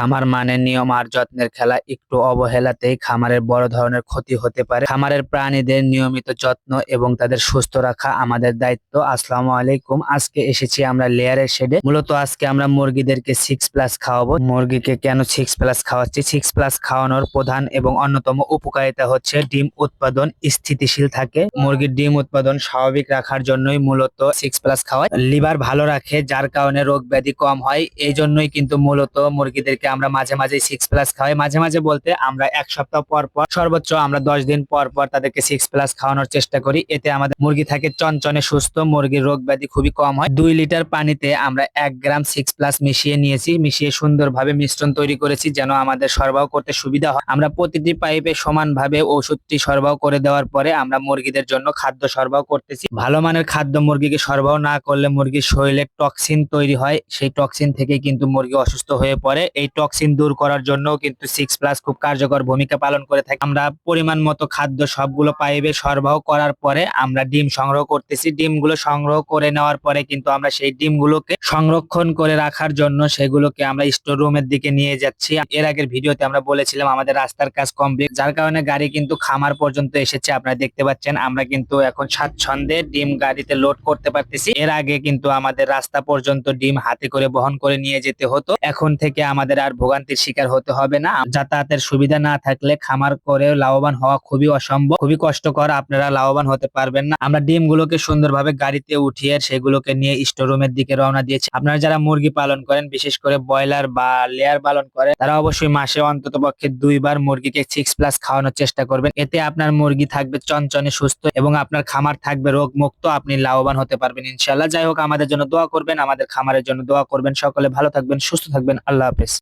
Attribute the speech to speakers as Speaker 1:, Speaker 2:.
Speaker 1: খামার মানে নিয়ম আর যত্নের খেলা। একটু অবহেলাতেই খামারের বড় ধরনের ক্ষতি হতে পারে। খামারের প্রাণীদের নিয়মিত যত্ন এবং তাদের সুস্থ রাখা আমাদের দায়িত্ব। আসসালামু আলাইকুম। আজকে এসেছি আমরা লেয়ারের শেডে। মূলত আজকে আমরা মুরগিদেরকে 6+ খাওয়াবো। মুরগিকে কেন 6+ খাওয়াচ্ছি? 6+ খাওয়ানোর প্রধান এবং অন্যতম উপকারিতা হচ্ছে ডিম উৎপাদন স্থিতিশীল থাকে। মুরগির ডিম উৎপাদন স্বাভাবিক রাখার জন্যই মূলত 6+ খাওয়ায়। লিভার ভালো রাখে, যার কারণে রোগ ব্যাধি কম হয়। এই জন্যই কিন্তু মূলত মুরগিদেরকে আমরা মাঝে মাঝে 6+ খাওয়াই। মাঝে মাঝে বলতে আমরা 1 সপ্তাহ পর পর, সর্বোচ্চ আমরা 10 দিন পর পর তাদেরকে 6+ খাওয়ানোর চেষ্টা করি। এতে আমাদের মুরগি থাকে চনচনে সুস্থ, মুরগির রোগ ব্যাধি খুবই কম হয়। 2 লিটার পানিতে আমরা 1 গ্রাম 6+ মিশিয়ে নিয়েছি। মিশিয়ে সুন্দরভাবে মিশ্রণ তৈরি করেছি যেন আমাদের সরবরাহ করতে সুবিধা হয়। আমরা প্রতিটি পাইপে সমানভাবে ওষুধটি সরবরাহ করে দেওয়ার পরে আমরা মুরগিদের জন্য খাদ্য সরবরাহ করতেছি। ভালো মানের খাদ্য মুরগিকে সরবরাহ না করলে মুরগির শরীরে টক্সিন তৈরি হয়। সেই টক্সিন থেকে কিন্তু মুরগি অসুস্থ হয়ে পড়ে। এই টক্সিন দূর করার জন্য কিন্তু 6+ খুব কার্যকর ভূমিকা পালন করে থাকে। আমরা পরিমাণ মতো খাদ্য সবগুলো পাইপে সরবরাহ করার পরে আমরা ডিম সংগ্রহ করতেছি। ডিমগুলো সংগ্রহ করে নেওয়ার পরে কিন্তু আমরা সেই ডিমগুলোকে সংরক্ষণ করে রাখার জন্য সেগুলোকে আমরা স্টোর রুমের দিকে নিয়ে যাচ্ছি। এর আগের ভিডিওতে আমরা বলেছিলাম আমাদের রাস্তার কাজ কমপ্লিট, যার কারণে গাড়ি কিন্তু খামার পর্যন্ত এসেছে। আপনারা দেখতে পাচ্ছেন আমরা কিন্তু এখন স্বাচ্ছন্দ্যে ডিম গাড়িতে লোড করতে পারতেছি। এর আগে কিন্তু আমাদের রাস্তা পর্যন্ত ডিম হাতে করে বহন করে নিয়ে যেতে হতো। এখন থেকে আমাদের আর ভোগান্তির শিকার হতে হবে না। যাতায়াতের সুবিধা না থাকলে খামার করে লাভবান হওয়া খুবই অসম্ভব, খুবই কষ্টকর। আপনারা লাভবান হতে পারবেন না। আমরা ডিমগুলোকে সুন্দরভাবে গাড়িতে উঠিয়ে সেগুলোকে নিয়ে স্টোর রুমের দিকে রওনা দিয়েছি। আপনারা যারা মুরগি পালন করেন, বিশেষ করে ব্রয়লার বা লেয়ার পালন করেন, তারা অবশ্যই মাসে অন্তত পক্ষে 2 বার মুরগিকে 6+ খাওয়ানোর চেষ্টা করবেন। এতে আপনার মুরগি থাকবে চনচনে সুস্থ এবং আপনার খামার থাকবে রোগ মুক্ত। আপনি লাভবান হতে পারবেন ইনশাআল্লাহ। যাই হোক, আমাদের জন্য দোয়া করবেন, আমাদের খামারের জন্য দোয়া করবেন। সকলে ভালো থাকবেন, সুস্থ থাকবেন। আল্লাহ হাফেজ।